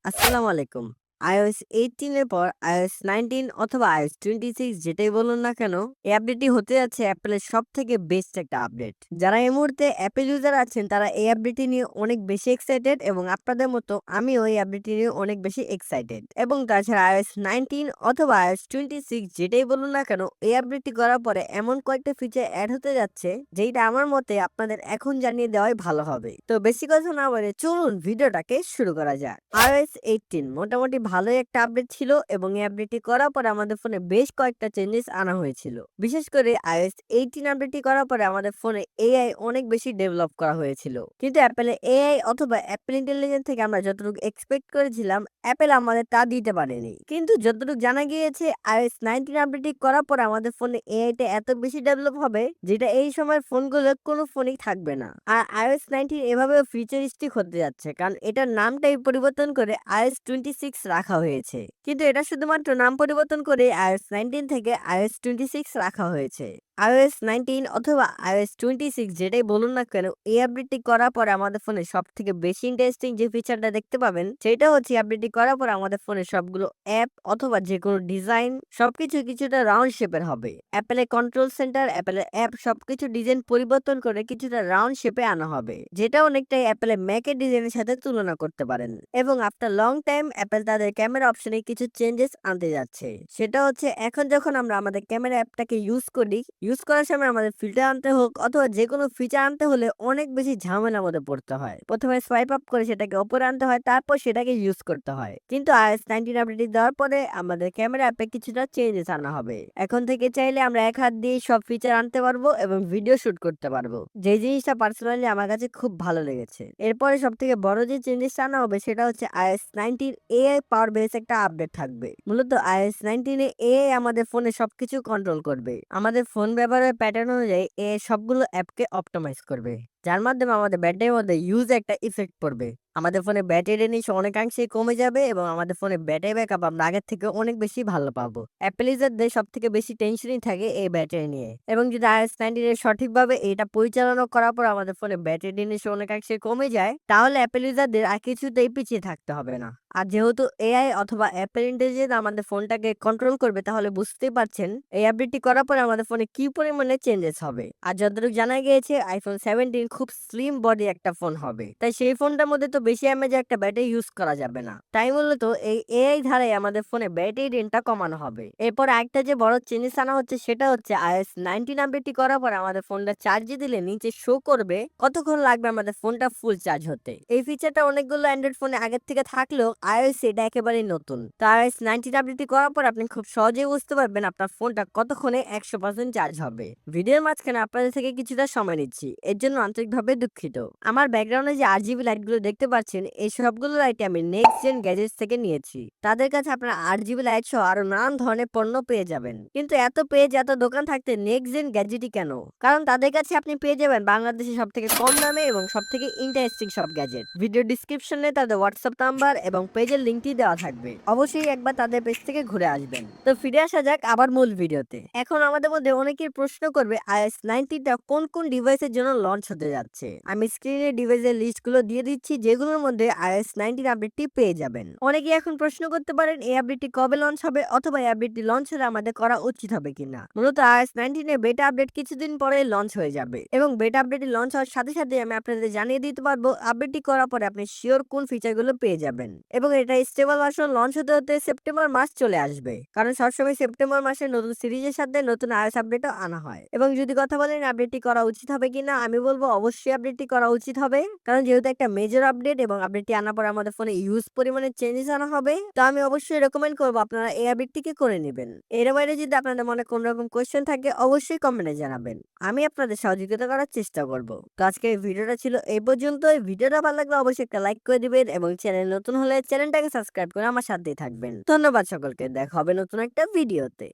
আসসালামু আলাইকুম। iOS 18 এর পর iOS 19 অথবা iOS 26 যেটাই বলুন না কেন, এই আপডেটটি হতে যাচ্ছে অ্যাপেলের সবথেকে বেস্ট একটা আপডেট। যারা এই মুহূর্তে অ্যাপেল ইউজার আছেন তারা এই আপডেটটি নিয়ে অনেক বেশি এক্সাইটেড এবং আপনাদের মতো আমিও এই আপডেটটি নিয়ে অনেক বেশি এক্সাইটেড। এবং তাছাড়া iOS 19 অথবা iOS 26 যেটাই বলুন না কেন, এই আপডেটটি করার পরে এমন কয়েকটা ফিচার এড হতে যাচ্ছে যেটা আমার মতে আপনাদের এখন জানিয়ে দেওয়াই ভালো হবে। তো বেশি কথা না বলে চলুন ভিডিওটাকে শুরু করা যাক। iOS 18 মোটামুটি ভালোই একটা আপডেট ছিল এবং এই আপডেটটি করার পরে আমাদের ফোনে বেশ কয়েকটা চেঞ্জেস আনা হয়েছিল। বিশেষ করে iOS 18 আপডেটটি করার পরে আমাদের ফোনে এআই অনেক বেশি ডেভেলপ করা হয়েছিল। কিন্তু অ্যাপেলে এআই অথবা অ্যাপেল ইন্টেলিজেন্স থেকে আমরা যতটুকু এক্সপেক্ট করেছিলাম অ্যাপেল আমাদের তা দিতে পারেনি। কিন্তু যতটুকু জানা গিয়েছে iOS 19 আপডেটটি করার পরে আমাদের ফোনে এআইটা এত বেশি ডেভেলপ হবে যেটা এই সময়ের ফোনগুলো কোনো ফোনই থাকবে না। আর iOS 19 এভাবেও ফিউচারিস্টিক হতে যাচ্ছে কারণ এটার নামটাই পরিবর্তন করে iOS 26 রাখা হয়েছে। কিন্তু এটা শুধুমাত্র নাম পরিবর্তন করে iOS 19 থেকে iOS 26 রাখা হয়েছে। iOS 19 অথবা iOS 26 যেটাই বলুন না কেন, এই আপডেটটি করার পরে আমাদের ফোনে সবথেকে বেশি ইন্টারেস্টিং যে ফিচারটা দেখতে পাবেন সেটা হচ্ছে আপডেটটি করার পর আমাদের ফোনে সবগুলো অ্যাপ অথবা যেকোনো ডিজাইন সবকিছু কিছুটা রাউন্ড শেপের হবে। অ্যাপেলের কন্ট্রোল সেন্টার, অ্যাপেলের অ্যাপ সবকিছু ডিজাইন পরিবর্তন করে কিছুটা রাউন্ড শেপে আনা হবে, যেটা অনেকটাই অ্যাপেলের ম্যাকের ডিজাইনের সাথে তুলনা করতে পারেন। এবং আফটার লং টাইম অ্যাপেল তাদের ক্যামেরা অপশনে কিছু চেঞ্জেস আনতে যাচ্ছে। সেটা হচ্ছে এখন যখন আমরা আমাদের ক্যামেরা অ্যাপটাকে ইউজ করার সময় আমাদের ফিল্টার আনতে হোক অথবা যে কোনো ফিচার আনতে হলে অনেক বেশি ঝামেলার মধ্যে পড়তে হয়। প্রথমে সোয়াইপ আপ করে সেটাকে ওপরে আনতে হয়, তারপর সেটাকে ইউজ করতে হয়। কিন্তু iOS 19 আপডেট দেওয়ার পরে আমাদের ক্যামেরা অ্যাপে কিছুটা চেঞ্জেস আনা হবে। এখন থেকে চাইলে আমরা এক হাত দিয়ে সব ফিচার আনতে পারবো এবং ভিডিও শুট করতে পারবো, যে জিনিসটা পার্সোনালি আমার কাছে খুব ভালো লেগেছে। এরপরে সব থেকে বড় যে চেঞ্জেস আনা হবে সেটা হচ্ছে iOS 19 এআই পাওয়ার বেস একটা আপডেট থাকবে। মূলত iOS 19 এ এআই আমাদের ফোনে সবকিছু কন্ট্রোল করবে। আমাদের ফোন ব্যবহারের প্যাটার্ন অনুযায়ী এআই সবগুলো অ্যাপকে অপটিমাইজ করবে, যার মাধ্যমে আমাদের ব্যাটারির মধ্যে ইউজ একটা ইফেক্ট পড়বে। আমাদের ফোনে ব্যাটারি রেঞ্জ অনেকাংশেই কমে যাবে এবং আমাদের ফোনে ব্যাটারি ব্যাকআপ আমরা আগের থেকে অনেক বেশি ভালো পাবো। অ্যাপেল ইউজারদের সব থেকে বেশি টেনশনই থাকে এই ব্যাটারি নিয়ে। এবং যদি iOS 19 এর সঠিকভাবে এটা পরিচালনা করার পর আমাদের ফোনে ব্যাটারি রেঞ্জ অনেকাংশে কমে যায়, তাহলে অ্যাপেল ইউজারদের আর কিছুতেই পিছিয়ে থাকতে হবে না। আর যেহেতু এআই অথবা অ্যাপেল ইন্টেলিজেন্স আমাদের ফোনটাকে কন্ট্রোল করবে, তাহলে বুঝতেই পারছেন এই আপডেটটি করার পরে আমাদের ফোনে কি পরিমাণে চেঞ্জেস হবে। আর যতটুকু জানা গিয়েছে iPhone 17 খুব স্লিম বডি একটা ফোন হবে, তাই সেই ফোনটার মধ্যে তো বেশি এমএএইচ একটা ব্যাটারি ইউজ করা যাবে না। তাই মূলত এই এআই ধারায় আমাদের ফোনে ব্যাটারি রেঞ্জটা কমানো হবে। এরপর একটা যে বড় চেঞ্জেস আনা হচ্ছে সেটা হচ্ছে iOS 19 আপডেটটি করার পর আমাদের ফোনটা চার্জে দিলে নিচে শো করবে কতক্ষণ লাগবে আমাদের ফোনটা ফুল চার্জ হতে। এই ফিচারটা অনেকগুলো অ্যান্ড্রয়েড ফোনে আগের থেকে থাকলেও iOS এটা একেবারেই নতুন। তো iOS 19 আপডেটটি করার পর আপনি খুব সহজেই বুঝতে পারবেন আপনার ফোনটা কতক্ষণে 100% চার্জ হবে। ভিডিওর মাঝখানে আপনাদের থেকে কিছুটা সময় নিচ্ছি, এর জন্য আন্তরিকভাবে দুঃখিত। আমার ব্যাকগ্রাউন্ডে যে আরজিবি লাইটগুলো দেখতে পাচ্ছেন এই সবগুলো লাইটই আমি নেক্সট জেন গ্যাজেটস থেকে নিয়েছি। তাদের কাছে আপনারা আরজিবি লাইট সহ আরো নানান ধরনের পণ্য পেয়ে যাবেন। কিন্তু এত পেজ এত দোকান থাকতে নেক্সট জেন গ্যাজেটই কেন? কারণ তাদের কাছে আপনি পেয়ে যাবেন বাংলাদেশে সব থেকে কম দামে এবং সব থেকে ইন্টারেস্টিং সব গ্যাজেট। ভিডিও ডিসক্রিপশনে তাদের হোয়াটসঅ্যাপ নাম্বার এবং পেজের লিঙ্কটি দেওয়া থাকবে, অবশ্যই একবার তাদের পেজ থেকে ঘুরে আসবেন। তো ফিরে আসা যাক আবার মূল ভিডিওতে। এখন আমাদের মধ্যে অনেকেই প্রশ্ন করবে iOS 19 টা কোন কোন ডিভাইসের জন্য লঞ্চ হতে যাচ্ছে। আমি স্ক্রিনে ডিভাইসের লিস্টগুলো দিয়ে দিচ্ছি যেগুলোর মধ্যে iOS 19 আপডেটটি পেয়ে যাবেন। অনেকেই এখন প্রশ্ন করতে পারেন এই আপডেটটি কবে লঞ্চ হবে অথবা এই আপডেটটি লঞ্চ হলে আমাদের করা উচিত হবে কিনা। মূলত iOS 19 এর বেটা আপডেট কিছুদিন পরে লঞ্চ হয়ে যাবে এবং বেটা আপডেটটি লঞ্চ হওয়ার সাথে সাথে আমি আপনাদের জানিয়ে দিতে পারবো আপডেটটি করার পরে আপনি শিওর কোন ফিচারগুলো পেয়ে যাবেন। এবং এটা স্টেবল ভার্সন লঞ্চ হতে হতে সেপ্টেম্বর মাস চলে আসবে, কারণ সবসময় সেপ্টেম্বর মাসে নতুন সিরিজের সাথে নতুন iOS আপডেটও আনা হয়। এবং যদি কথা বলেন আপডেটটি করা উচিত হবে কিনা, আমি বলবো অবশ্যই আপডেটটি করা উচিত হবে, কারণ যেহেতু একটা মেজর আপডেট এবং আপডেটটি আনার পর আমাদের ফোনে ইউজ পরিমাণে চেঞ্জেস আনা হবে, তো আমি অবশ্যই রেকমেন্ড করবো আপনারা এই আপডেটটিকে করে নেবেন। এর বাইরে যদি আপনাদের মনে কোনো রকম কোয়েশ্চেন থাকে অবশ্যই কমেন্টে জানাবেন, আমি আপনাদের সহযোগিতা করার চেষ্টা করব। তো আজকে এই ভিডিওটা ছিল এই পর্যন্ত। এই ভিডিওটা ভালো লাগলে অবশ্যই একটা লাইক করে দিবেন এবং চ্যানেল নতুন হলে চ্যানেলটাকে সাবস্ক্রাইব করে আমার সাথেই থাকবেন। ধন্যবাদ সকলকে, দেখা হবে নতুন একটা ভিডিওতে।